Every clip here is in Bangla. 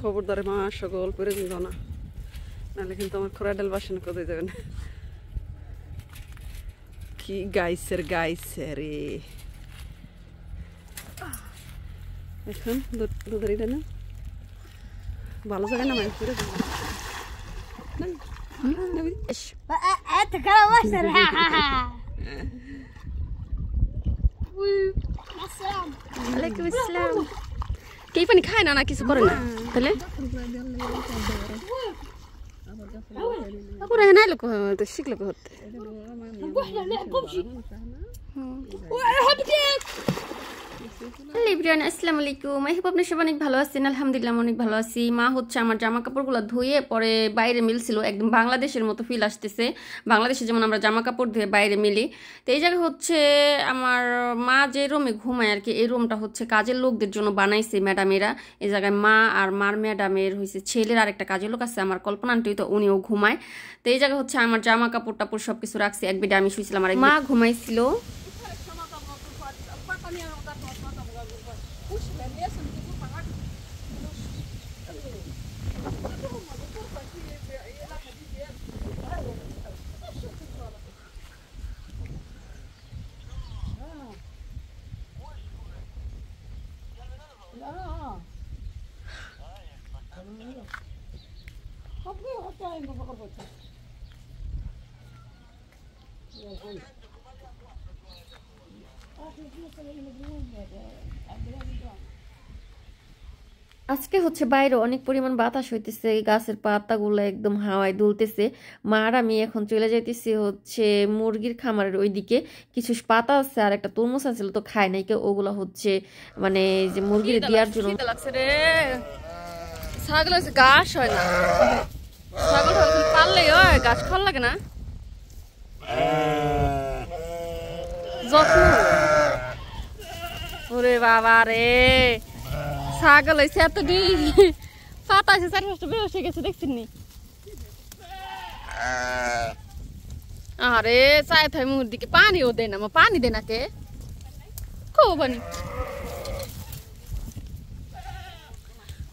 খবরদারে মা সকল করে দিব না, নাহলে কিন্তু আমার খোরা ডাল বাসন কোথায় যাবেন। কি গাইছে রে এখন দুধের এটা না ভালো জায়গায় নামাই করে দিব ওয়ালাইকুম আসসালাম। কে পানি খায় না, না কিছু করে না তাহলে পুরো নাই লোক তো শিখলো হতে। আসসালামু আলাইকুম। এই আপনার সব অনেক ভালো আছেন? আলহামদুলিল্লাহ অনেক ভালো আছি। মা হচ্ছে আমার জামা কাপড়গুলো ধুয়ে পরে বাইরে মিলছিল, একদম বাংলাদেশের মতো ফিল আসতেছে। বাংলাদেশে যেমন আমরা জামা কাপড় ধুয়ে বাইরে মিলি, তো এই জায়গায় হচ্ছে আমার মা যে রুমে ঘুমায় আর কি, এই রুমটা হচ্ছে কাজের লোকদের জন্য বানাইছে ম্যাডামেরা। এই জায়গায় মা আর মার ম্যাডামের হয়েছে ছেলের আর একটা কাজের লোক আছে আমার কল্পনা আন্টি, তো উনিও ঘুমায়। তো এই জায়গায় হচ্ছে আমার জামা কাপড় টাপড় সব কিছু রাখছি, এক বেডে আমি শুয়েছিলাম আর মা ঘুমাইছিল। আজকে হচ্ছে বাইরে অনেক পরিমাণ বাতাস হইতেছে, গাছের পাতাগুলো একদম হাওয়ায় দুলতেছে। মার আমি এখন চলে যাইতেছি হচ্ছে মুরগির খামারের ওইদিকে, কিছু পাতা আছে আর একটা তরমুজ আছিল, তো খায় নাই কেউ, ওগুলো হচ্ছে মানে যে মুরগির দেওয়ার জন্য। ছাগল হচ্ছে ঘাস হয় না, ছাগল পারলেই হয়, গাছ খাওয়ার লাগে না। যত্ন ওরে বাবা রে, ছাগল হয়েছে এত পাতা আছে, চার পাঁচটা বেশ হয়ে গেছে দেখছেন নি। আরে চাই থাই মুর দিকে পানিও দেয় না, পানি দে না কে খুব পানি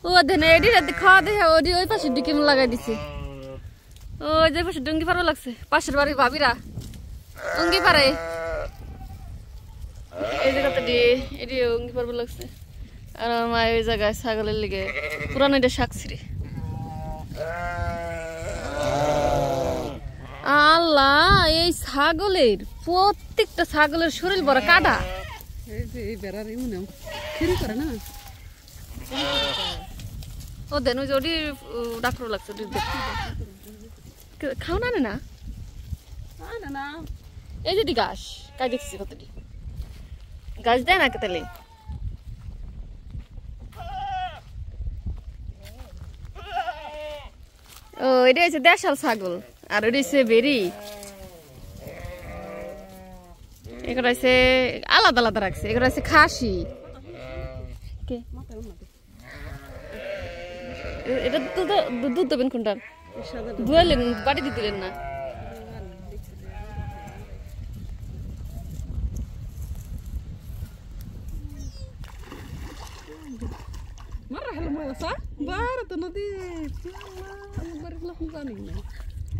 ও দেন এডি রাতে খাওয়া দেখে ওডি ওই পাশে দিকে লাগাই দিছে। ওই যে পাশে ডুঙ্গি পারো লাগছে, পাশের বাড়ির ভাবিরা অঙ্গি পারে, এই জায়গাতে দিয়ে এডি অঙ্গি পারবো লাগছে। আর আমার মা ওই জায়গায় ছাগলের লেগে পুরানো এটা শাক ছিঁড়ে। আল্লাহ, এই ছাগলের প্রত্যেকটা ছাগলের শরীর বড় কাটা। ও দেন ওই যে ওটি ডাক্তার লাগছে, খাও না না না। এই যদি গাছ কাজ দেখছি কতটি গাছ দেয় না কেতালে। ও এটা হচ্ছে দেশাল ছাগল, আর ওটা হচ্ছে বেরি, এগুলো হচ্ছে আলাদা আলাদা রাখছে। এগুলো হচ্ছে খাসি। এটা দুধ দেবেন কোনটার? ধুয়ালেন, বাড়ি দিয়ে দিলেন না?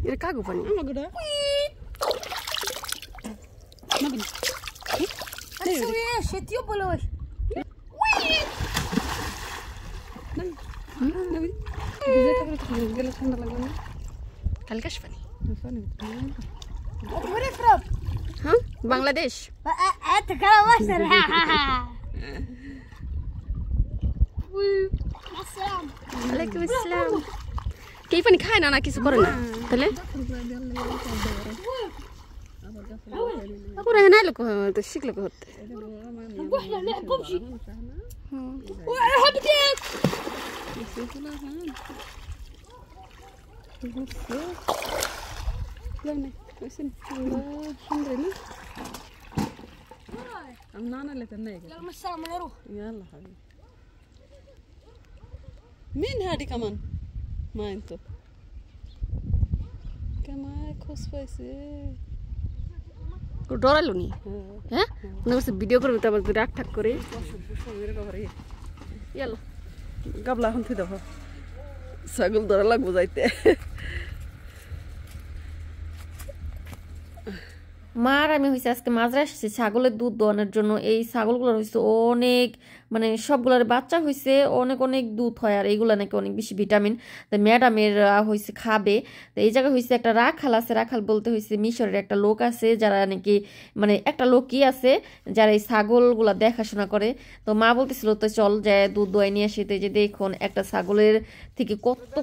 এটা কাগো পানি সেটিও বলো ঠান্ডা লাগবে না, কালকাশ পানি। হ্যাঁ বাংলাদেশ ওয়ালাইকুম আসসালাম। কে পানি খায় না, না কিছু করে না তাহলে পুরো নাই লোক তো শিখলো হতে। مين هادي كمان؟ ما انتو كمان خصوصي ডরালো নি। হ্যাঁ মনে করছে ভিডিও করবে, তো আবার রাগ ঠাক করে ইয়ালো গাবলা এখন থুই দেখো ছাগল ধরা লাগবো যাইতে। মা আর আমি হয়েছে আজকে মাঝরা এসেছি ছাগলের দুধ দোয়ানোর জন্য। এই ছাগলগুলোর হয়েছে অনেক মানে সবগুলোর বাচ্চা হয়েছে অনেক অনেক দুধ হয় আর এইগুলো নাকি অনেক বেশি ভিটামিন। তো ম্যাডামের হয়েছে খাবে। তো এই জায়গায় হয়েছে একটা রাখাল আছে, রাখাল বলতে হয়েছে মিশরের একটা লোক আছে যারা নাকি মানে একটা লোকই আছে যারা এই ছাগলগুলা দেখাশোনা করে। তো মা বলতেছিল তো চল যায় দুধ দোয়াই নিয়ে আসি। তো এই যে দেখুন একটা ছাগলের থেকে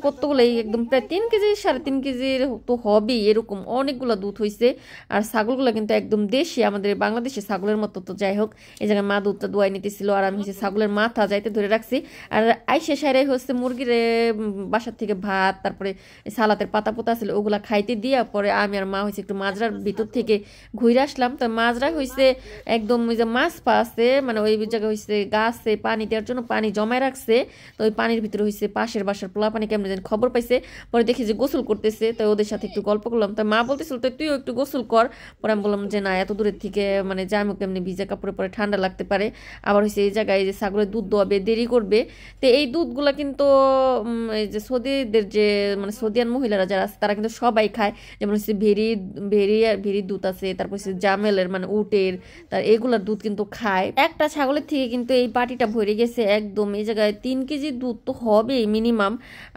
কতগুলো একদম প্রায় 3 কেজি 3.5 কেজির তো হবেই, এরকম অনেকগুলো দুধ হয়েছে। আর ছাগলগুলো কিন্তু একদম দেশি, আমাদের বাংলাদেশের ছাগলের মতো। তো যাই হোক এই জায়গায় মা দুধটা দোয়াই নিতেছিল আর আমি হচ্ছে ছাগলের মাথা যাইতে ধরে রাখছি। আর আইসে সাইরাই হচ্ছে মুরগির বাসার থেকে ভাত তারপরে সালাতের পাতা পোতা ছিল ওগুলা খাইতে দিয়া পরে আমি আর মা হয়েছে একটু মাজরার ভিতর থেকে ঘুরে আসলাম। তো মাজরা হয়েছে একদম ওই যে মাছ পা আছে মানে ওই জায়গায় হয়েছে গাছে পানি দেওয়ার জন্য পানি জমায় রাখছে। তো ওই পানির ভিতরে হয়েছে পাশের বাসার পোলা পানি কেমন যেন খবর পাইছে, পরে দেখি যে গোসল করতেছে। তো ওদের সাথে একটু গল্প করলাম। তো মা বলতেছিল তো তুইও একটু গোসল কর। পরে আমি বললাম যে না এত দূরের থেকে মানে যাইমুক কেমনি ভিজা কাপড়ে পরে ঠান্ডা লাগতে পারে। আবার হচ্ছে এই জায়গায় যে ছাগলের দুধ দোয়াবে দেরি করবে। তো এই দুধগুলা কিন্তু এই যে সৌদিদের যে মানে সৌদিয়ান মহিলারা যারা আছে তারা কিন্তু সবাই খায়। যেমন হচ্ছে ভেরি দুধ আছে, তারপর হচ্ছে জামেলের মানে উটের, তার এগুলার দুধ কিন্তু খায়। একটা ছাগলের থেকে কিন্তু এই পাটিটা ভরে গেছে একদম। এই জায়গায় 3 কেজি দুধ তো হবে মিনিমাম।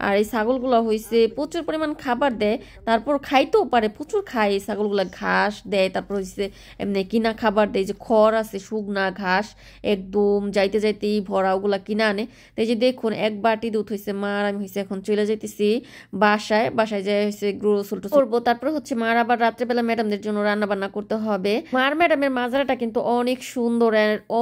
আর এই ছাগলগুলো হয়েছে প্রচুর পরিমাণ খাবার দেয়, তারপর খাইতেও পারে, প্রচুর খায় এই ছাগলগুলা। ঘাস দেয়, তারপর হচ্ছে এমনি কিনা খাবার দেয়, যে খড় আছে শুকনা ঘাস একদম যাইতে যাইতেই ভরা ওগুলা কিনা আনে। তো এই যে দেখুন এক বাটি দুধ হয়েছে। মা আর আমি হয়েছে এখন চলে যাইতেছি বাসায় যাই হয়েছে গোসল করবো। তারপর হচ্ছে মার আবার রাত্রেবেলা ম্যাডামদের জন্য রান্না বান্না করতে হবে। মার ম্যাডামের মাজারাটা কিন্তু অনেক সুন্দর,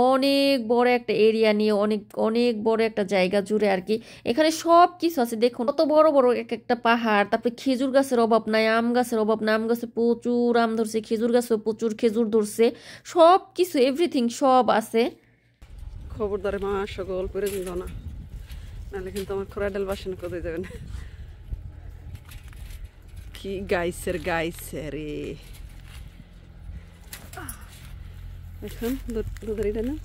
অনেক বড় একটা এরিয়া নিয়ে অনেক অনেক বড় একটা জায়গা জুড়ে আর কি। এখানে সব কিছু আছে দেখুন, কত বড় বড় এক একটা পাহাড়। তারপরে খেজুর গাছের অভাব নাই, আম গাছের অভাব নাই, আম গাছে প্রচুর আম ধরছে, খেজুর গাছেও প্রচুর খেজুর ধরছে, সব কিছু এভরিথিং সব আছে। খবরদারে মা সকল করে দিব না, নাহলে কিন্তু আমার খোরা ডাল বাসন কোথায় যাবেন। কি গাইছে রে এখন দুধের এটা না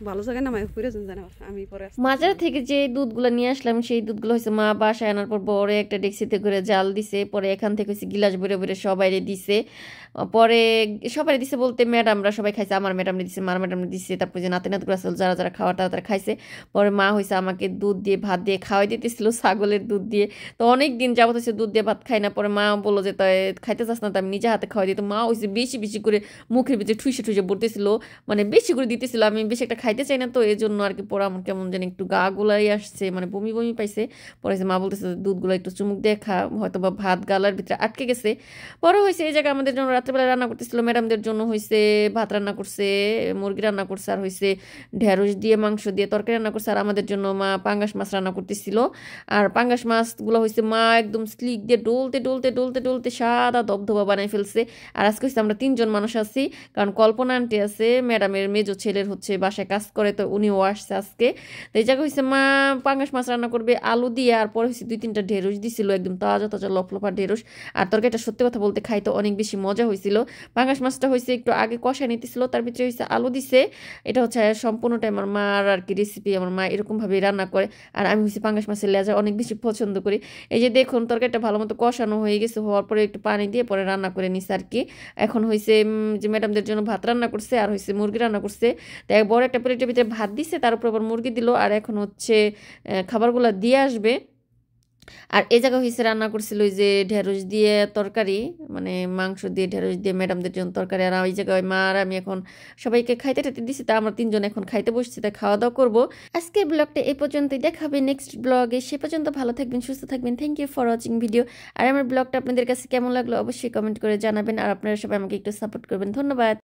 ভালো জায়গায় নামাই পুরে জানে। আমি পরে মাজার থেকে যে দুধগুলো নিয়ে আসলাম সেই দুধগুলো হচ্ছে মা বাসায় আনার পর বড় একটা ডেক্সিতে করে জাল দিছে। পরে এখান থেকে হচ্ছে গিলাস ভরে ভরে সবাই দিছে। পরে সবাই দিছে বলতে ম্যাডামরা সবাই খাইছে, আমার ম্যাডামরা দিছে, মার ম্যাডামরা দিছে, তারপর যে নাতি নাতগুলো আসল যারা যারা খাওয়ার তারা খাইছে। পরে মা হয়েছে আমাকে দুধ দিয়ে ভাত দিয়ে খাওয়াই দিতেছিল, ছাগলের দুধ দিয়ে। তো অনেক দিন যাবত হচ্ছে দুধ দিয়ে ভাত খাই না। পরে মা বললো যে তাই খাইতে চাস না, তো আমি নিজে হাতে খাওয়াই দিই। তো মা হয়েছে বেশি বেশি করে মুখের ভিতরে ঠুইসে পড়তেছিল, মানে বেশি করে দিতেছিল। আমি বেশি একটা খাইতে চাই না, তো এই জন্য আর কি পরে আমার কেমন যেন একটু গা গুলাই আসছে, মানে বমি বমি পাইছে। পরে মা বলতেছে দুধগুলো একটু চুমুক দিয়ে খা, হয়তো বা ভাত গালার ভিতরে আটকে গেছে। পরে হয়েছে এই জায়গায় আমাদের জন্য রাত্রেবেলা রান্না করতেছিল, ম্যাডামদের জন্য হয়েছে ভাত রান্না করছে, মুরগি রান্না করছে, আর হয়েছে ঢেঁড়স দিয়ে মাংস দিয়ে তরকারি রান্না করছে। আর আমাদের জন্য মা পাঙ্গাস মাছ রান্না করতেছিল। আর পাঙ্গাস মাছগুলো হয়েছে মা একদম স্লিক দিয়ে ডলতে ডলতে ডলতে ডলতে সাদা দবদবা বানাই ফেলছে। আর আজকে হচ্ছে আমরা 3 জন মানুষ আছি, কারণ কল্পনা আন্টি আছে ম্যাডামের মেজো ছেলের হচ্ছে বাসায় কাজ করে, তো উনিও আসছে আজকে। তো এই জায়গায় হচ্ছে মা পাঙ্গাস মাছ রান্না করবে আলু দিয়ে, আর পরে হচ্ছে 2-3টা ঢেঁড়স দিছিল, একদম তাজা তাজা লফলফা ঢেঁড়স। আর তরকারিটা সত্যি কথা বলতে খাইতে অনেক বেশি মজা হয়েছিল। পাঙ্গাস মাছটা হয়েছে একটু আগে কষায় নিতেছিল, তার ভিতরে হয়েছে আলু দিছে। এটা হচ্ছে সম্পূর্ণটাই আমার মার আর কি রেসিপি, আমার মা এরকমভাবে রান্না করে। আর আমি হচ্ছে পাঙ্গাস মাছের লেজা অনেক বেশি পছন্দ করি। এই যে দেখুন তরকারিটা ভালো মতো কষানো হয়ে গেছে, হওয়ার পরে একটু পানি দিয়ে পরে রান্না করে নিছে আর কি। এখন হয়েছে যে ম্যাডামদের জন্য ভাত রান্না করছে, আর হয়েছে মুরগি রান্না করছে। তাই বড় একটা প্লেটের ভিতরে ভাত দিছে, তার উপর আবার মুরগি দিল। আর এখন হচ্ছে খাবারগুলো দিয়ে আসবে। আর এই জায়গা হয়েছে রান্না করছিল ওই যে ঢেঁড়স দিয়ে তরকারি, মানে মাংস দিয়ে ঢেঁড়স দিয়ে ম্যাডামদের জন্য তরকারি। আর ওই জায়গায় মা আর আমি এখন সবাইকে খাইতে টাইতে দিছি, তা আমরা 3 জন এখন খাইতে বসছি, তাই খাওয়া দাওয়া করবো। আজকের ব্লগটা এই পর্যন্তই, দেখা হবে নেক্সট ব্লগে। সে পর্যন্ত ভালো থাকবেন, সুস্থ থাকবেন। Thank you for watching video. আর আমার ব্লগটা আপনাদের কাছে কেমন লাগলো অবশ্যই কমেন্ট করে জানাবেন, আর আপনারা সবাই আমাকে একটু সাপোর্ট করবেন। ধন্যবাদ।